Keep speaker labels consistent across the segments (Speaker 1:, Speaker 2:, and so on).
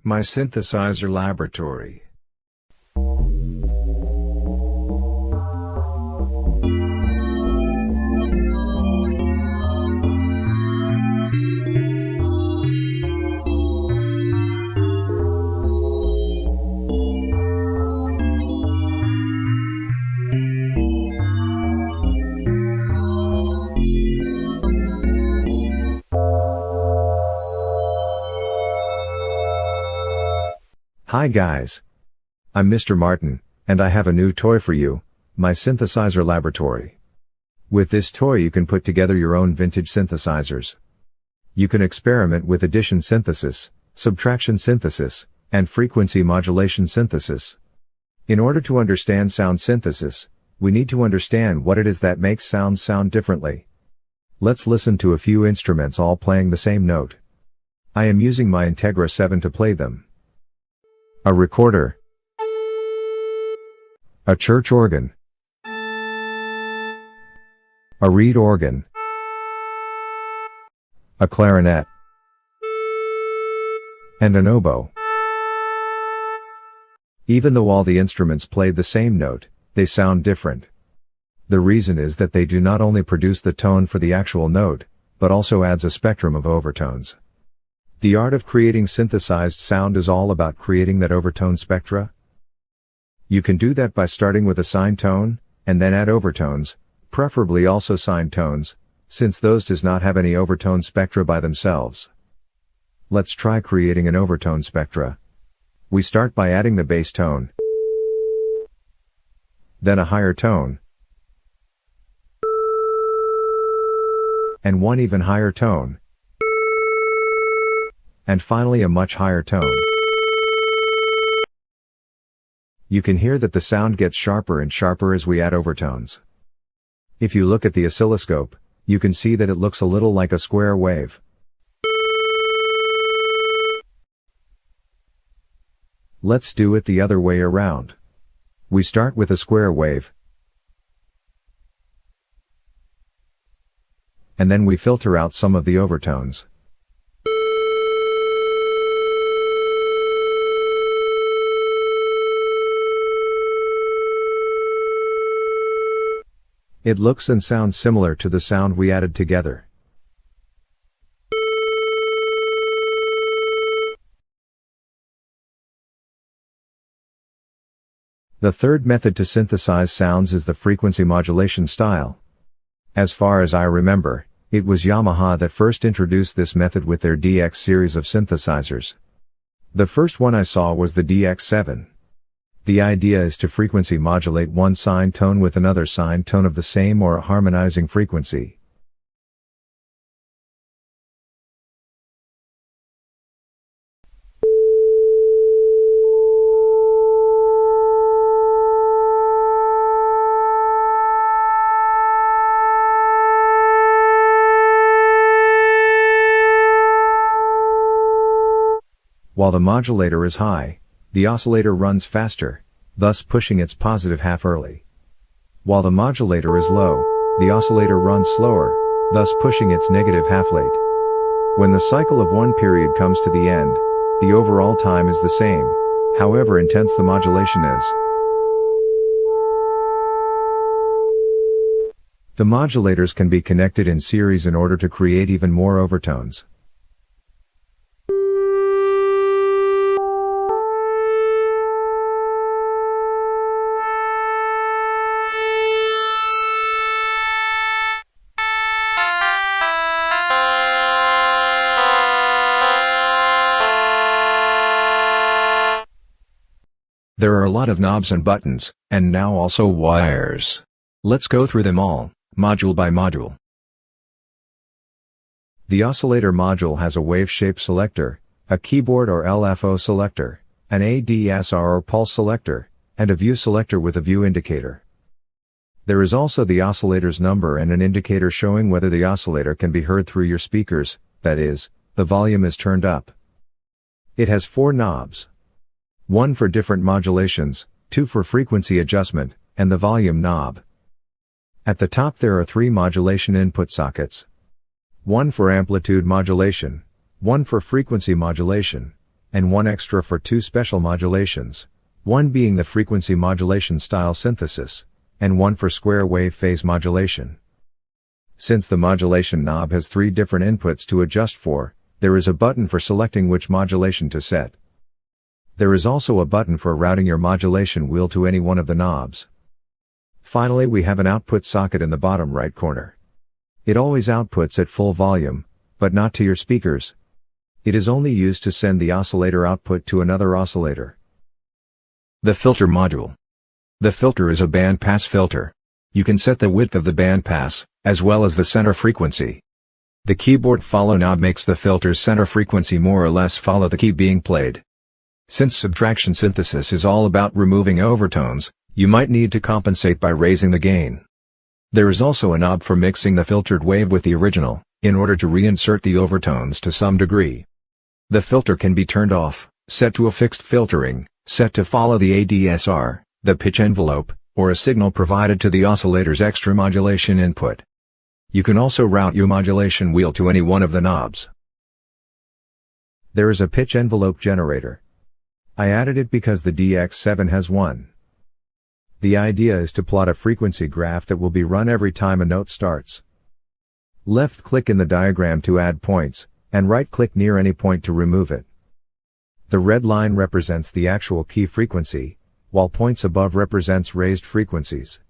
Speaker 1: My synthesizer laboratory.
Speaker 2: Hi guys. I'm Mr. Martin, and I have a new toy for you, my synthesizer laboratory. With this toy you can put together your own vintage synthesizers. You can experiment with addition synthesis, subtraction synthesis, and frequency modulation synthesis. In order to understand sound synthesis, we need to understand what it is that makes sounds sound differently. Let's listen to a few instruments all playing the same note. I am using my Integra 7 to play them. A recorder, a church organ, a reed organ, a clarinet, and an oboe. Even though all the instruments played the same note, they sound different. The reason is that they do not only produce the tone for the actual note, but also adds a spectrum of overtones. The art of creating synthesized sound is all about creating that overtone spectra. You can do that by starting with a sine tone, and then add overtones, preferably also sine tones, since those does not have any overtone spectra by themselves. Let's try creating an overtone spectra. We start by adding the bass tone, then a higher tone, and one even higher tone, and finally a much higher tone. You can hear that the sound gets sharper and sharper as we add overtones. If you look at the oscilloscope, you can see that it looks a little like a square wave. Let's do it the other way around. We start with a square wave, and then we filter out some of the overtones. It looks and sounds similar to the sound we added together. The third method to synthesize sounds is the frequency modulation style. As far as I remember, it was Yamaha that first introduced this method with their DX series of synthesizers. The first one I saw was the DX7. The idea is to frequency modulate one sine tone with another sine tone of the same or a harmonizing frequency. While the modulator is high, the oscillator runs faster, thus pushing its positive half early. While the modulator is low, the oscillator runs slower, thus pushing its negative half late. When the cycle of one period comes to the end, the overall time is the same, however intense the modulation is. The modulators can be connected in series in order to create even more overtones. There are a lot of knobs and buttons, and now also wires. Let's go through them all, module by module. The oscillator module has a wave shape selector, a keyboard or LFO selector, an ADSR or pulse selector, and a view selector with a view indicator. There is also the oscillator's number and an indicator showing whether the oscillator can be heard through your speakers, that is, the volume is turned up. It has 4 knobs. 1 for different modulations, 2 for frequency adjustment, and the volume knob. At the top there are 3 modulation input sockets. 1 for amplitude modulation, 1 for frequency modulation, and one extra for two special modulations, one being the frequency modulation style synthesis, and one for square wave phase modulation. Since the modulation knob has three different inputs to adjust for, there is a button for selecting which modulation to set. There is also a button for routing your modulation wheel to any one of the knobs. Finally, we have an output socket in the bottom right corner. It always outputs at full volume, but not to your speakers. It is only used to send the oscillator output to another oscillator. The filter module. The filter is a bandpass filter. You can set the width of the bandpass, as well as the center frequency. The keyboard follow knob makes the filter's center frequency more or less follow the key being played. Since subtraction synthesis is all about removing overtones, you might need to compensate by raising the gain. There is also a knob for mixing the filtered wave with the original, in order to reinsert the overtones to some degree. The filter can be turned off, set to a fixed filtering, set to follow the ADSR, the pitch envelope, or a signal provided to the oscillator's extra modulation input. You can also route your modulation wheel to any one of the knobs. There is a pitch envelope generator. I added it because the DX7 has one. The idea is to plot a frequency graph that will be run every time a note starts. Left-click in the diagram to add points, and right-click near any point to remove it. The red line represents the actual key frequency, while points above represents raised frequencies.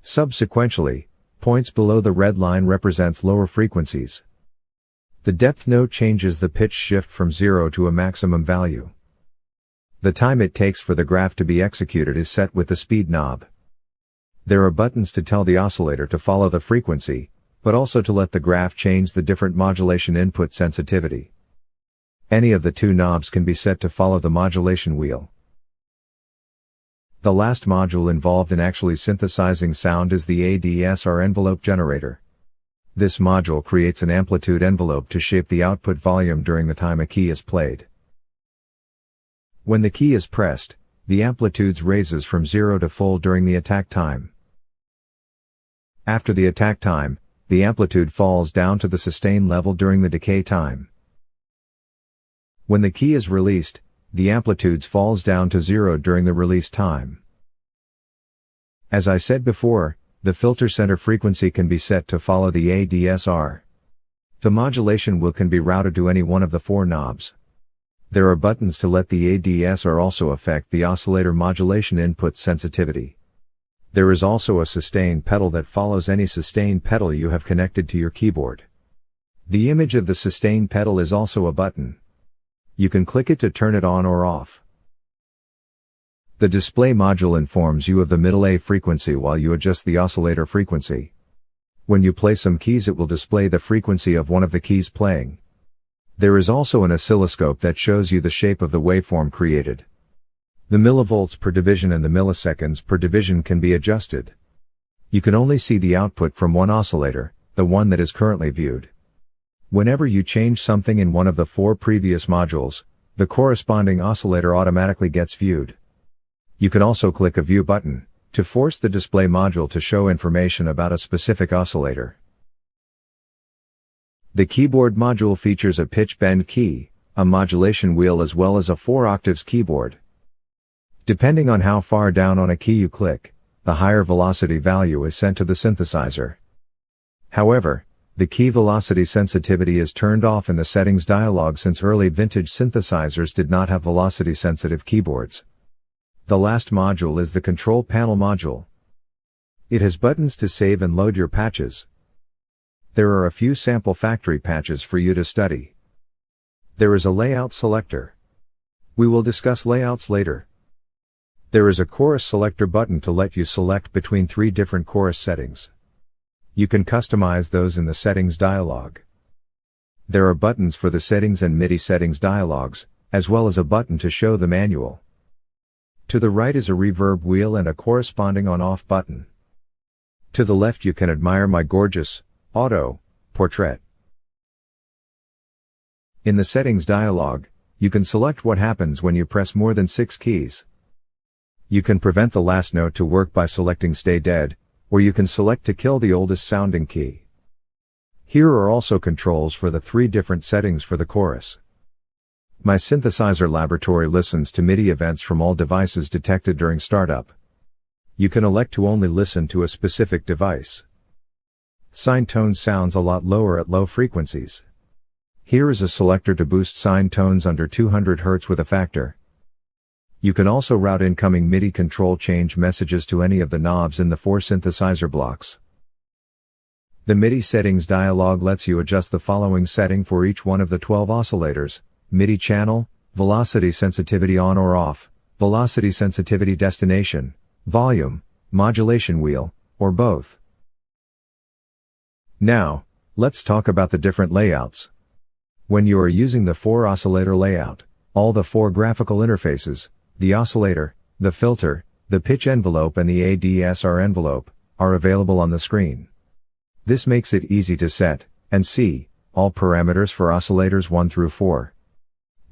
Speaker 2: Subsequently, points below the red line represents lower frequencies. The depth note changes the pitch shift from 0 to a maximum value. The time it takes for the graph to be executed is set with the speed knob. There are buttons to tell the oscillator to follow the frequency, but also to let the graph change the different modulation input sensitivity. Any of the two knobs can be set to follow the modulation wheel. The last module involved in actually synthesizing sound is the ADSR envelope generator. This module creates an amplitude envelope to shape the output volume during the time a key is played. When the key is pressed, the amplitudes raises from 0 to full during the attack time. After the attack time, the amplitude falls down to the sustain level during the decay time. When the key is released, the amplitudes falls down to 0 during the release time. As I said before, the filter center frequency can be set to follow the ADSR. The modulation wheel can be routed to any one of the four knobs. There are buttons to let the ADSR also affect the oscillator modulation input sensitivity. There is also a sustain pedal that follows any sustain pedal you have connected to your keyboard. The image of the sustain pedal is also a button. You can click it to turn it on or off. The display module informs you of the middle A frequency while you adjust the oscillator frequency. When you play some keys, it will display the frequency of one of the keys playing. There is also an oscilloscope that shows you the shape of the waveform created. The millivolts per division and the milliseconds per division can be adjusted. You can only see the output from one oscillator, the one that is currently viewed. Whenever you change something in one of the four previous modules, the corresponding oscillator automatically gets viewed. You can also click a View button to force the display module to show information about a specific oscillator. The keyboard module features a pitch bend key, a modulation wheel, as well as a 4 octaves keyboard. Depending on how far down on a key you click, the higher velocity value is sent to the synthesizer. However, the key velocity sensitivity is turned off in the settings dialog since early vintage synthesizers did not have velocity sensitive keyboards. The last module is the control panel module. It has buttons to save and load your patches. There are a few sample factory patches for you to study. There is a layout selector. We will discuss layouts later. There is a chorus selector button to let you select between 3 different chorus settings. You can customize those in the settings dialog. There are buttons for the settings and MIDI settings dialogs, as well as a button to show the manual. To the right is a reverb wheel and a corresponding on-off button. To the left you can admire my gorgeous auto portrait. In the settings dialog, you can select what happens when you press more than 6 keys. You can prevent the last note to work by selecting Stay Dead, or you can select to kill the oldest sounding key. Here are also controls for the 3 different settings for the chorus. My synthesizer laboratory listens to MIDI events from all devices detected during startup. You can elect to only listen to a specific device. Sine tone sounds a lot lower at low frequencies. Here is a selector to boost sine tones under 200 Hz with a factor. You can also route incoming MIDI control change messages to any of the knobs in the 4 synthesizer blocks. The MIDI settings dialog lets you adjust the following setting for each one of the 12 oscillators: MIDI channel, velocity sensitivity on or off, velocity sensitivity destination, volume, modulation wheel, or both. Now, let's talk about the different layouts. When you are using the 4 oscillator layout, all the 4 graphical interfaces, the oscillator, the filter, the pitch envelope and the ADSR envelope, are available on the screen. This makes it easy to set and see all parameters for oscillators 1 through 4.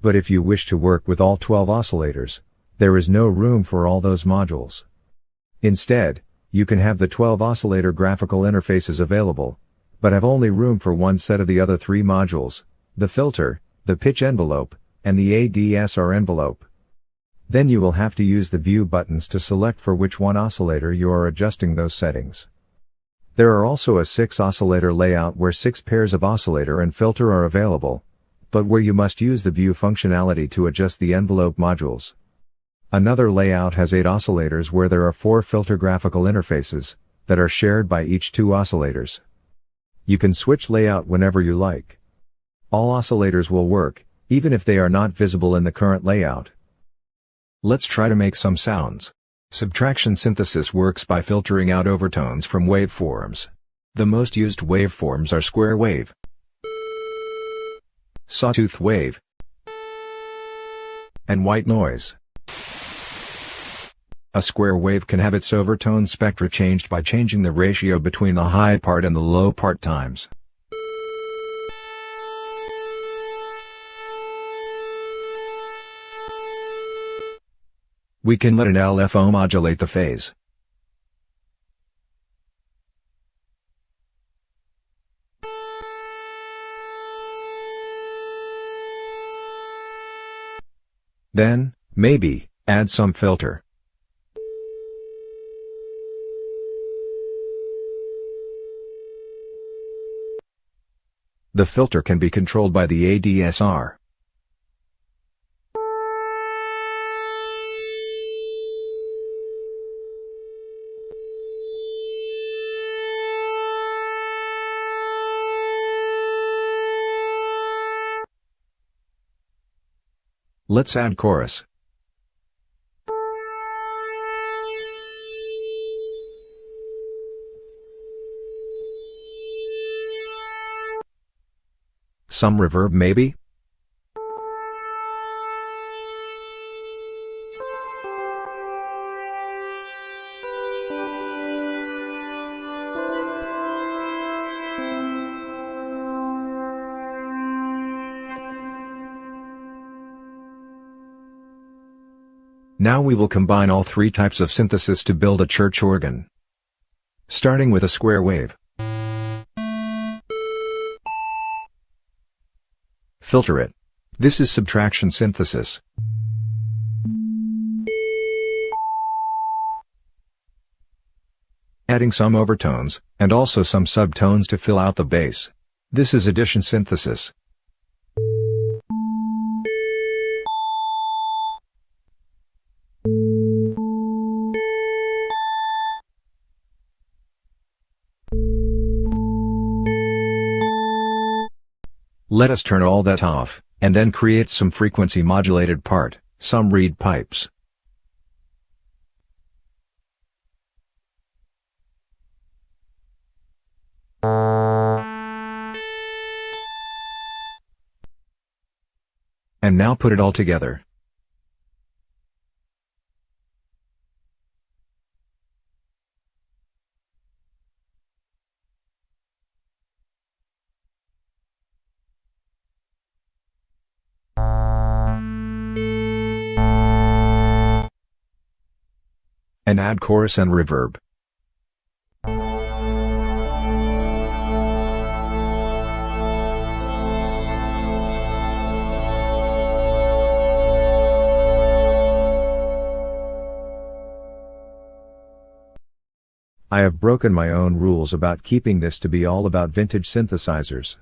Speaker 2: But if you wish to work with all 12 oscillators, there is no room for all those modules. Instead, you can have the 12 oscillator graphical interfaces available, but have only room for one set of the other 3 modules, the filter, the pitch envelope, and the ADSR envelope. Then you will have to use the view buttons to select for which one oscillator you are adjusting those settings. There are also a 6 oscillator layout where 6 pairs of oscillator and filter are available, but where you must use the view functionality to adjust the envelope modules. Another layout has 8 oscillators where there are 4 filter graphical interfaces that are shared by each 2 oscillators. You can switch layout whenever you like. All oscillators will work, even if they are not visible in the current layout. Let's try to make some sounds. Subtraction synthesis works by filtering out overtones from waveforms. The most used waveforms are square wave, sawtooth wave, and white noise. A square wave can have its overtone spectra changed by changing the ratio between the high part and the low part times. We can let an LFO modulate the phase. Then, maybe, add some filter. The filter can be controlled by the ADSR. Let's add chorus. Some reverb maybe? Now we will combine all 3 types of synthesis to build a church organ. Starting with a square wave. Filter it. This is subtraction synthesis. Adding some overtones, and also some subtones to fill out the bass. This is addition synthesis. Let us turn all that off, and then create some frequency modulated part, some reed pipes. And now put it all together. And add chorus and reverb. I have broken my own rules about keeping this to be all about vintage synthesizers.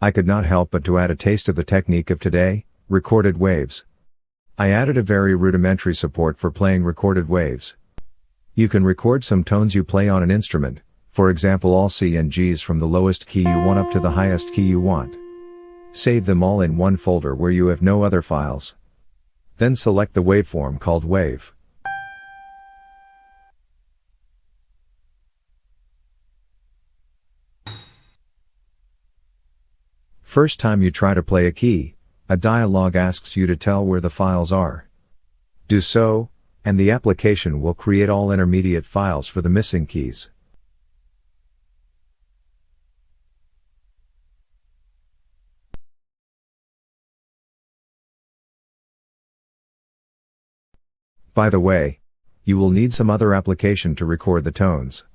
Speaker 2: I could not help but to add a taste of the technique of today, recorded waves. I added a very rudimentary support for playing recorded waves. You can record some tones you play on an instrument, for example all C and Gs from the lowest key you want up to the highest key you want. Save them all in one folder where you have no other files. Then select the waveform called wave. First time you try to play a key, a dialog asks you to tell where the files are. Do so, and the application will create all intermediate files for the missing keys. By the way, you will need some other application to record the tones.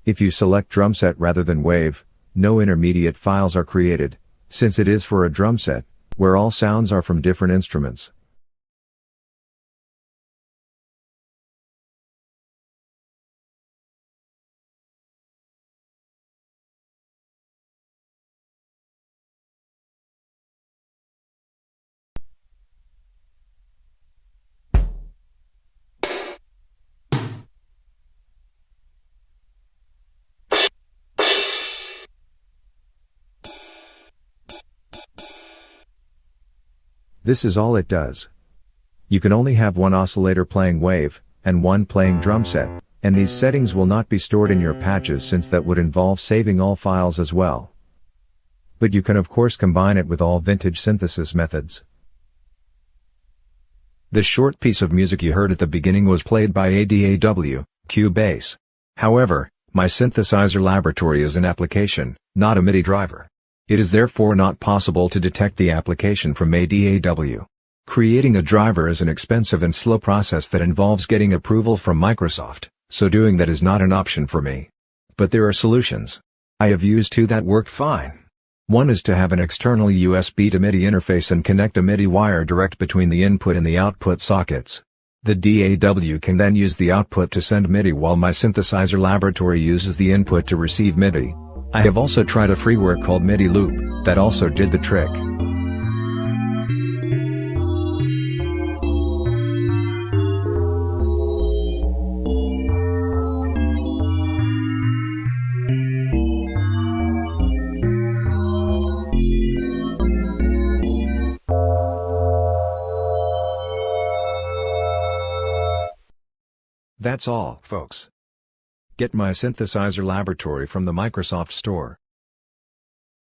Speaker 2: If you select drum set rather than wave, no intermediate files are created, since it is for a drum set, where all sounds are from different instruments. This is all it does. You can only have one oscillator playing wave, and one playing drum set, and these settings will not be stored in your patches since that would involve saving all files as well. But you can of course combine it with all vintage synthesis methods. This short piece of music you heard at the beginning was played by ADAW, Cubase. However, my synthesizer laboratory is an application, not a MIDI driver. It is therefore not possible to detect the application from ADAW. Creating a driver is an expensive and slow process that involves getting approval from Microsoft, so doing that is not an option for me. But there are solutions. I have used two that work fine. One is to have an external USB to MIDI interface and connect a MIDI wire direct between the input and the output sockets. The DAW can then use the output to send MIDI while my synthesizer laboratory uses the input to receive MIDI. I have also tried a freeware called MIDI Loop, that also did the trick. That's all, folks. Get my synthesizer laboratory from the Microsoft Store.